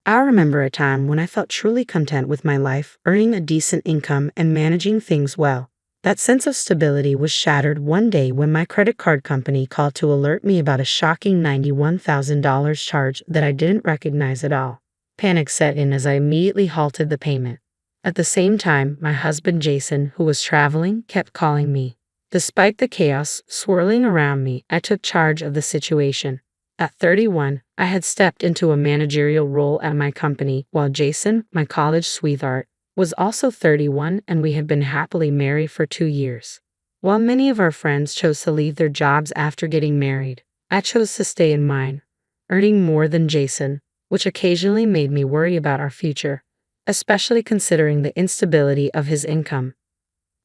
I remember a time when I felt truly content with my life, earning a decent income and managing things well. That sense of stability was shattered one day when my credit card company called to alert me about a shocking $91,000 charge that I didn't recognize at all. Panic set in as I immediately halted the payment. At the same time, my husband Jason, who was traveling, kept calling me. Despite the chaos swirling around me, I took charge of the situation. At 31, I had stepped into a managerial role at my company, while Jason, my college sweetheart, was also 31 and we had been happily married for 2 years. While many of our friends chose to leave their jobs after getting married, I chose to stay in mine, earning more than Jason, which occasionally made me worry about our future, especially considering the instability of his income.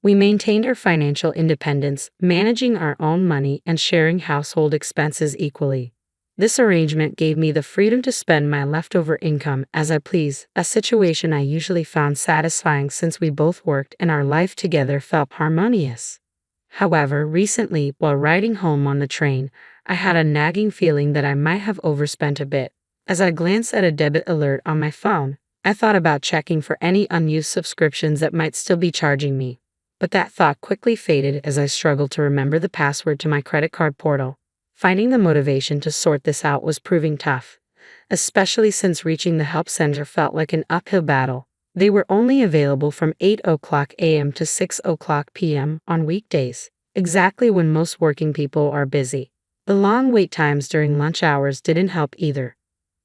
We maintained our financial independence, managing our own money and sharing household expenses equally. This arrangement gave me the freedom to spend my leftover income as I pleased, a situation I usually found satisfying since we both worked and our life together felt harmonious. However, recently, while riding home on the train, I had a nagging feeling that I might have overspent a bit. As I glanced at a debit alert on my phone, I thought about checking for any unused subscriptions that might still be charging me. But that thought quickly faded as I struggled to remember the password to my credit card portal. Finding the motivation to sort this out was proving tough, especially since reaching the help center felt like an uphill battle. They were only available from 8 a.m. to 6 p.m. on weekdays, exactly when most working people are busy. The long wait times during lunch hours didn't help either.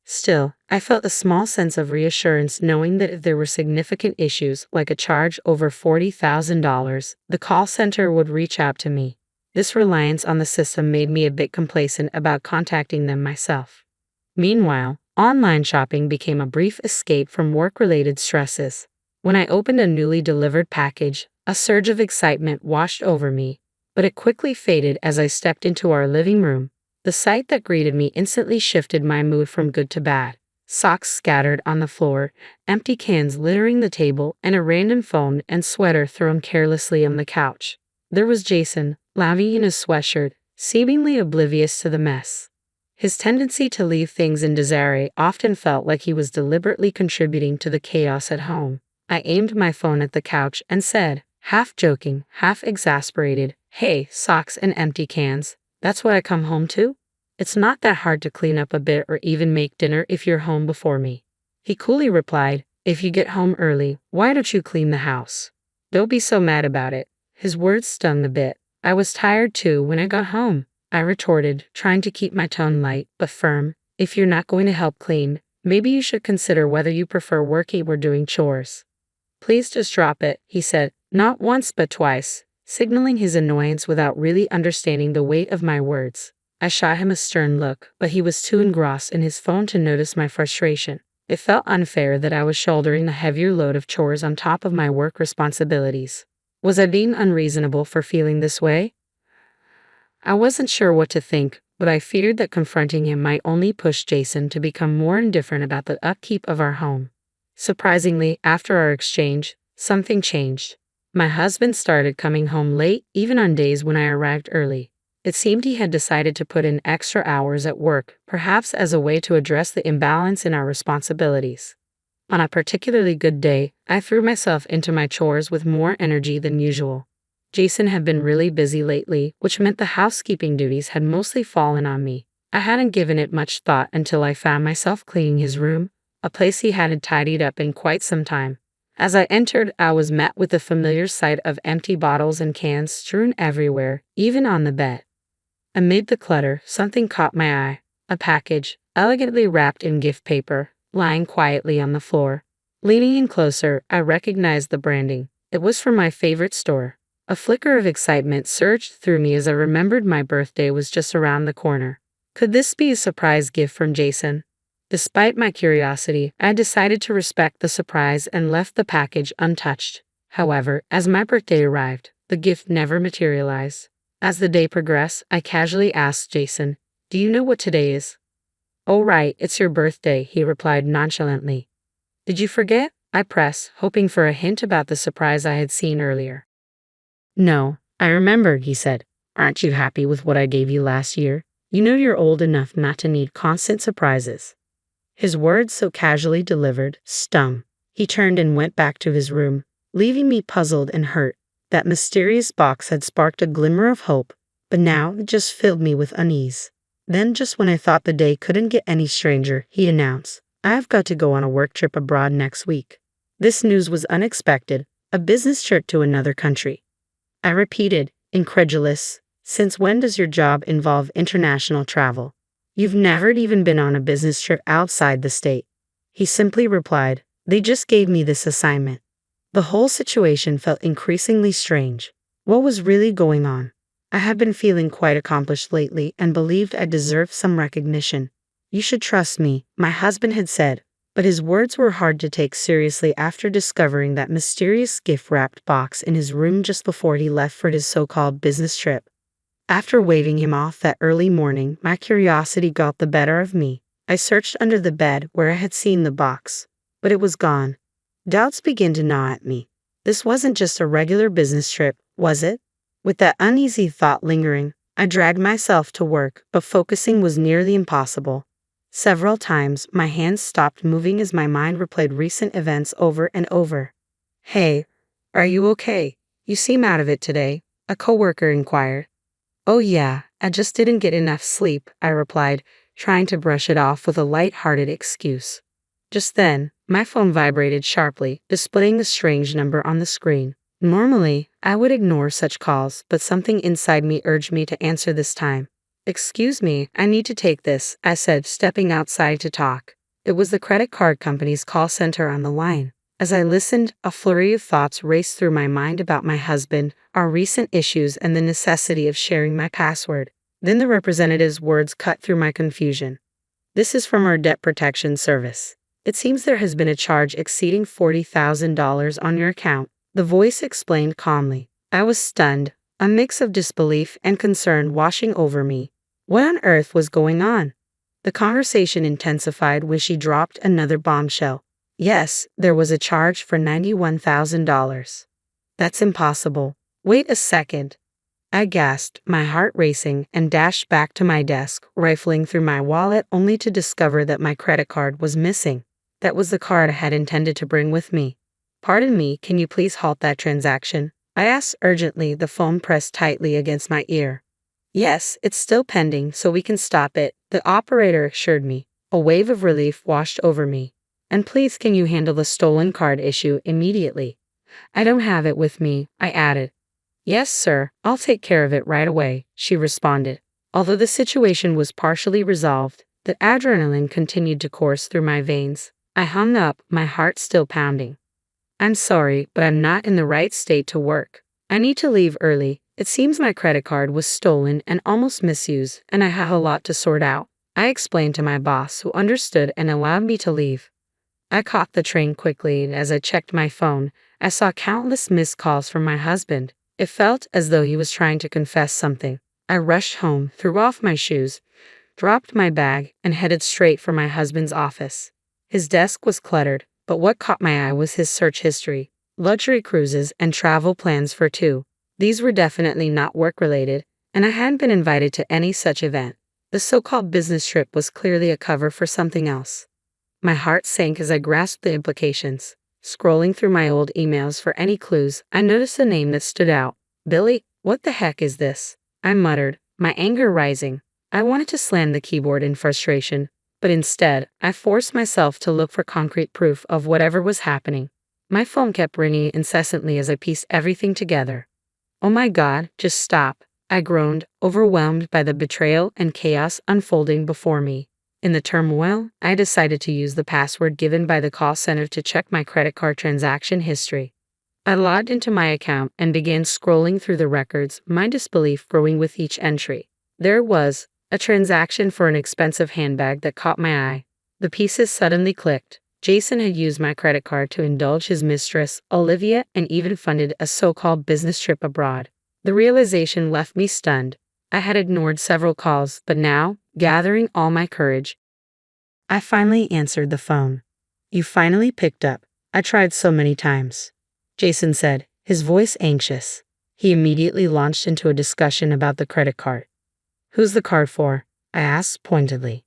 Still, I felt a small sense of reassurance knowing that if there were significant issues, like a charge over $40,000, the call center would reach out to me. This reliance on the system made me a bit complacent about contacting them myself. Meanwhile, online shopping became a brief escape from work-related stresses. When I opened a newly delivered package, a surge of excitement washed over me, but it quickly faded as I stepped into our living room. The sight that greeted me instantly shifted my mood from good to bad. Socks scattered on the floor, empty cans littering the table, and a random phone and sweater thrown carelessly on the couch. There was Jason, lounging in his sweatshirt, seemingly oblivious to the mess. His tendency to leave things in disarray often felt like he was deliberately contributing to the chaos at home. I aimed my phone at the couch and said, half joking, half exasperated, "Hey, socks and empty cans. That's what I come home to? It's not that hard to clean up a bit or even make dinner if you're home before me." He coolly replied, "If you get home early, why don't you clean the house? Don't be so mad about it." His words stung a bit. I was tired too when I got home, I retorted, trying to keep my tone light but firm. "If you're not going to help clean, maybe you should consider whether you prefer working or doing chores." "Please just drop it," he said, not once but twice, signaling his annoyance without really understanding the weight of my words. I shot him a stern look, but he was too engrossed in his phone to notice my frustration. It felt unfair that I was shouldering the heavier load of chores on top of my work responsibilities. Was I being unreasonable for feeling this way? I wasn't sure what to think, but I feared that confronting him might only push Jason to become more indifferent about the upkeep of our home. Surprisingly, after our exchange, something changed. My husband started coming home late, even on days when I arrived early. It seemed he had decided to put in extra hours at work, perhaps as a way to address the imbalance in our responsibilities. On a particularly good day, I threw myself into my chores with more energy than usual. Jason had been really busy lately, which meant the housekeeping duties had mostly fallen on me. I hadn't given it much thought until I found myself cleaning his room, a place he hadn't tidied up in quite some time. As I entered, I was met with the familiar sight of empty bottles and cans strewn everywhere, even on the bed. Amid the clutter, something caught my eye, a package, elegantly wrapped in gift paper, lying quietly on the floor. Leaning in closer, I recognized the branding. It was from my favorite store. A flicker of excitement surged through me as I remembered my birthday was just around the corner. Could this be a surprise gift from Jason? Despite my curiosity, I decided to respect the surprise and left the package untouched. However, as my birthday arrived, the gift never materialized. As the day progressed, I casually asked Jason, "Do you know what today is?" "Oh right, it's your birthday," he replied nonchalantly. "Did you forget?" I pressed, hoping for a hint about the surprise I had seen earlier. "No, I remembered," he said. "Aren't you happy with what I gave you last year? You know you're old enough not to need constant surprises." His words, so casually delivered, stung. He turned and went back to his room, leaving me puzzled and hurt. That mysterious box had sparked a glimmer of hope, but now it just filled me with unease. Then, just when I thought the day couldn't get any stranger, he announced, "I've got to go on a work trip abroad next week." This news was unexpected, a business trip to another country. I repeated, incredulous, "Since when does your job involve international travel? You've never even been on a business trip outside the state." He simply replied, "They just gave me this assignment." The whole situation felt increasingly strange. What was really going on? I had been feeling quite accomplished lately and believed I deserved some recognition. "You should trust me," my husband had said, but his words were hard to take seriously after discovering that mysterious gift-wrapped box in his room just before he left for his so-called business trip. After waving him off that early morning, my curiosity got the better of me. I searched under the bed where I had seen the box, but it was gone. Doubts began to gnaw at me. This wasn't just a regular business trip, was it? With that uneasy thought lingering, I dragged myself to work, but focusing was nearly impossible. Several times, my hands stopped moving as my mind replayed recent events over and over. "Hey, are you okay? You seem out of it today," a coworker inquired. "Oh yeah, I just didn't get enough sleep," I replied, trying to brush it off with a light-hearted excuse. Just then, my phone vibrated sharply, displaying a strange number on the screen. Normally, I would ignore such calls, but something inside me urged me to answer this time. "Excuse me, I need to take this," I said, stepping outside to talk. It was the credit card company's call center on the line. As I listened, a flurry of thoughts raced through my mind about my husband, our recent issues, and the necessity of sharing my password. Then the representative's words cut through my confusion. "This is from our debt protection service. It seems there has been a charge exceeding $40,000 on your account," the voice explained calmly. I was stunned, a mix of disbelief and concern washing over me. What on earth was going on? The conversation intensified when she dropped another bombshell. "Yes, there was a charge for $91,000. "That's impossible. Wait a second." I gasped, my heart racing, and dashed back to my desk, rifling through my wallet only to discover that my credit card was missing. That was the card I had intended to bring with me. "Pardon me, can you please halt that transaction?" I asked urgently, the phone pressed tightly against my ear. "Yes, it's still pending, so we can stop it," the operator assured me. A wave of relief washed over me. "And please, can you handle the stolen card issue immediately?" "I don't have it with me," I added. "Yes, sir, I'll take care of it right away," she responded. Although the situation was partially resolved, the adrenaline continued to course through my veins. I hung up, my heart still pounding. "I'm sorry, but I'm not in the right state to work. I need to leave early. It seems my credit card was stolen and almost misused, and I have a lot to sort out," I explained to my boss, who understood and allowed me to leave. I caught the train quickly, and as I checked my phone, I saw countless missed calls from my husband. It felt as though he was trying to confess something. I rushed home, threw off my shoes, dropped my bag, and headed straight for my husband's office. His desk was cluttered, but what caught my eye was his search history: luxury cruises and travel plans for two. These were definitely not work-related, and I hadn't been invited to any such event. The so-called business trip was clearly a cover for something else. My heart sank as I grasped the implications. Scrolling through my old emails for any clues, I noticed a name that stood out. "Billy, what the heck is this?" I muttered, my anger rising. I wanted to slam the keyboard in frustration, but instead, I forced myself to look for concrete proof of whatever was happening. My phone kept ringing incessantly as I pieced everything together. "Oh my God, just stop," I groaned, overwhelmed by the betrayal and chaos unfolding before me. In the turmoil, I decided to use the password given by the call center to check my credit card transaction history. I logged into my account and began scrolling through the records, my disbelief growing with each entry. There it was, a transaction for an expensive handbag that caught my eye. The pieces suddenly clicked. Jason had used my credit card to indulge his mistress, Olivia, and even funded a so-called business trip abroad. The realization left me stunned. I had ignored several calls, but now, gathering all my courage, I finally answered the phone. "You finally picked up. I tried so many times," Jason said, his voice anxious. He immediately launched into a discussion about the credit card. "Who's the card for?" I asked pointedly.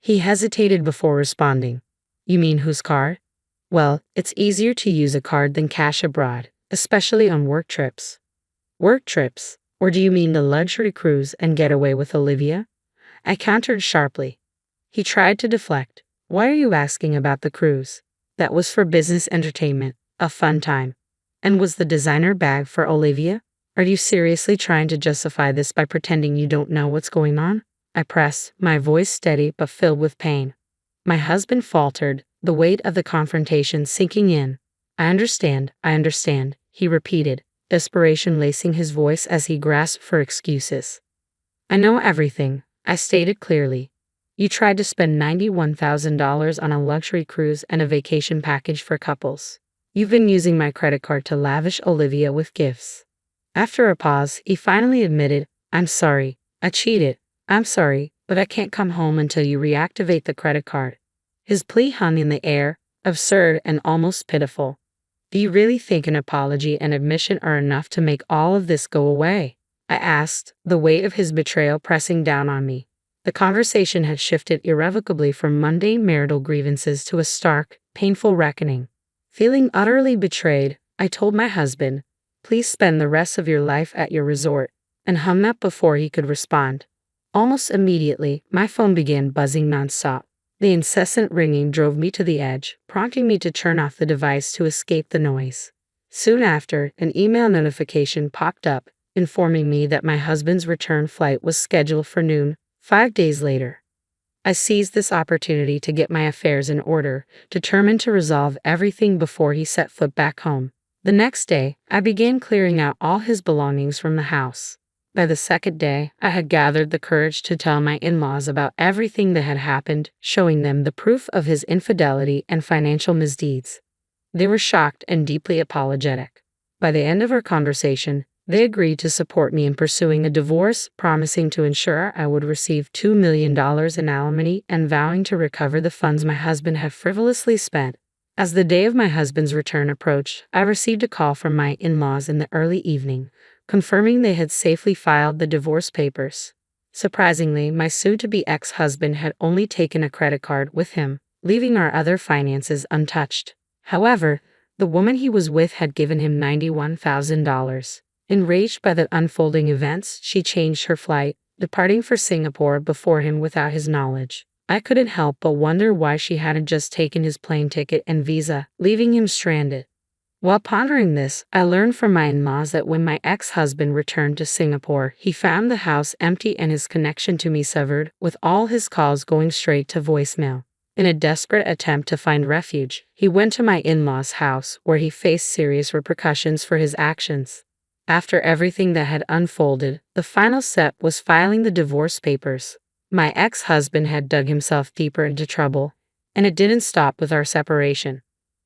He hesitated before responding. You mean whose card? Well, it's easier to use a card than cash abroad, especially on work trips. Work trips? Or do you mean the luxury cruise and getaway with Olivia? I countered sharply. He tried to deflect. Why are you asking about the cruise? That was for business entertainment, a fun time. And was the designer bag for Olivia? Are you seriously trying to justify this by pretending you don't know what's going on? I pressed, my voice steady but filled with pain. My husband faltered, the weight of the confrontation sinking in. I understand, he repeated, desperation lacing his voice as he grasped for excuses. I know everything, I stated clearly. You tried to spend $91,000 on a luxury cruise and a vacation package for couples. You've been using my credit card to lavish Olivia with gifts. After a pause, he finally admitted, I'm sorry, I cheated. I'm sorry, but I can't come home until you reactivate the credit card. His plea hung in the air, absurd and almost pitiful. Do you really think an apology and admission are enough to make all of this go away? I asked, the weight of his betrayal pressing down on me. The conversation had shifted irrevocably from mundane marital grievances to a stark, painful reckoning. Feeling utterly betrayed, I told my husband, please spend the rest of your life at your resort, and hung up before he could respond. Almost immediately, my phone began buzzing nonstop. The incessant ringing drove me to the edge, prompting me to turn off the device to escape the noise. Soon after, an email notification popped up, informing me that my husband's return flight was scheduled for noon, 5 days later. I seized this opportunity to get my affairs in order, determined to resolve everything before he set foot back home. The next day, I began clearing out all his belongings from the house. By the second day, I had gathered the courage to tell my in-laws about everything that had happened, showing them the proof of his infidelity and financial misdeeds. They were shocked and deeply apologetic. By the end of our conversation, they agreed to support me in pursuing a divorce, promising to ensure I would receive $2 million in alimony and vowing to recover the funds my husband had frivolously spent. As the day of my husband's return approached, I received a call from my in-laws in the early evening, confirming they had safely filed the divorce papers. Surprisingly, my soon-to-be ex-husband had only taken a credit card with him, leaving our other finances untouched. However, the woman he was with had given him $91,000. Enraged by the unfolding events, she changed her flight, departing for Singapore before him without his knowledge. I couldn't help but wonder why she hadn't just taken his plane ticket and visa, leaving him stranded. While pondering this, I learned from my in-laws that when my ex-husband returned to Singapore, he found the house empty and his connection to me severed, with all his calls going straight to voicemail. In a desperate attempt to find refuge, he went to my in-laws' house, where he faced serious repercussions for his actions. After everything that had unfolded, the final step was filing the divorce papers. My ex-husband had dug himself deeper into trouble, and it didn't stop with our separation.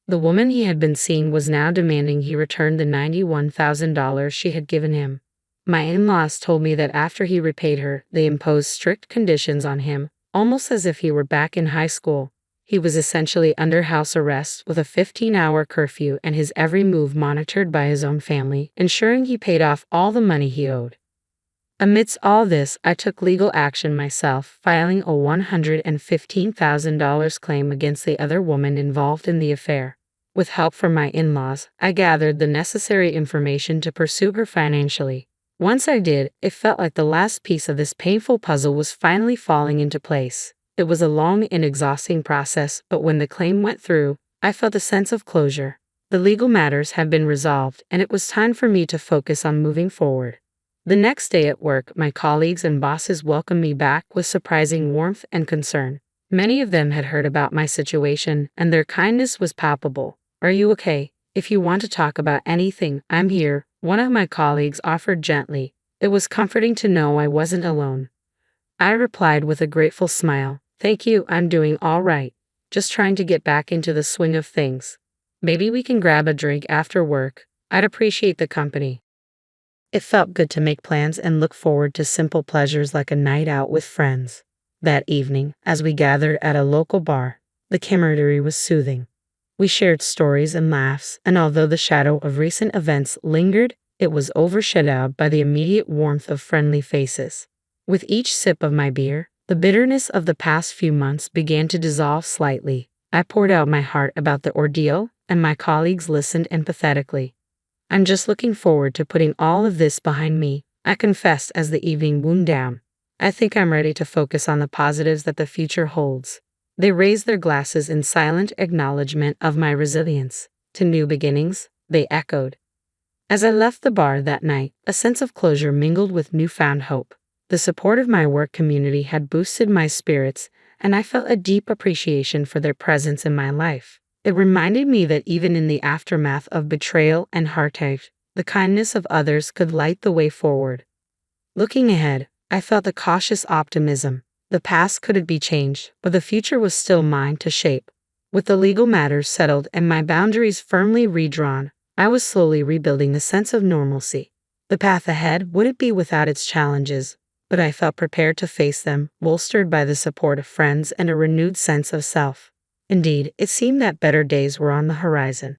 The woman he had been seeing was now demanding he return the $91,000 she had given him. My in-laws told me that after he repaid her, they imposed strict conditions on him, almost as if he were back in high school. He was essentially under house arrest with a 15-hour curfew and his every move monitored by his own family, ensuring he paid off all the money he owed. Amidst all this, I took legal action myself, filing a $115,000 claim against the other woman involved in the affair. With help from my in-laws, I gathered the necessary information to pursue her financially. Once I did, it felt like the last piece of this painful puzzle was finally falling into place. It was a long and exhausting process, but when the claim went through, I felt a sense of closure. The legal matters had been resolved, and it was time for me to focus on moving forward. The next day at work, my colleagues and bosses welcomed me back with surprising warmth and concern. Many of them had heard about my situation, and their kindness was palpable. Are you okay? If you want to talk about anything, I'm here, one of my colleagues offered gently. It was comforting to know I wasn't alone. I replied with a grateful smile, thank you, I'm doing all right. Just trying to get back into the swing of things. Maybe we can grab a drink after work. I'd appreciate the company. It felt good to make plans and look forward to simple pleasures like a night out with friends. That evening, as we gathered at a local bar, the camaraderie was soothing. We shared stories and laughs, and although the shadow of recent events lingered, it was overshadowed by the immediate warmth of friendly faces. With each sip of my beer, The bitterness of the past few months began to dissolve slightly. I poured out my heart about the ordeal, and my colleagues listened empathetically. I'm just looking forward to putting all of this behind me, I confessed as the evening wound down. I think I'm ready to focus on the positives that the future holds. They raised their glasses in silent acknowledgement of my resilience. To new beginnings, they echoed. As I left the bar that night, a sense of closure mingled with newfound hope. The support of my work community had boosted my spirits, and I felt a deep appreciation for their presence in my life. It reminded me that even in the aftermath of betrayal and heartache, the kindness of others could light the way forward. Looking ahead, I felt a cautious optimism. The past could be changed, but the future was still mine to shape. With the legal matters settled and my boundaries firmly redrawn, I was slowly rebuilding the sense of normalcy. The path ahead wouldn't be without its challenges, but I felt prepared to face them, bolstered by the support of friends and a renewed sense of self. Indeed, it seemed that better days were on the horizon.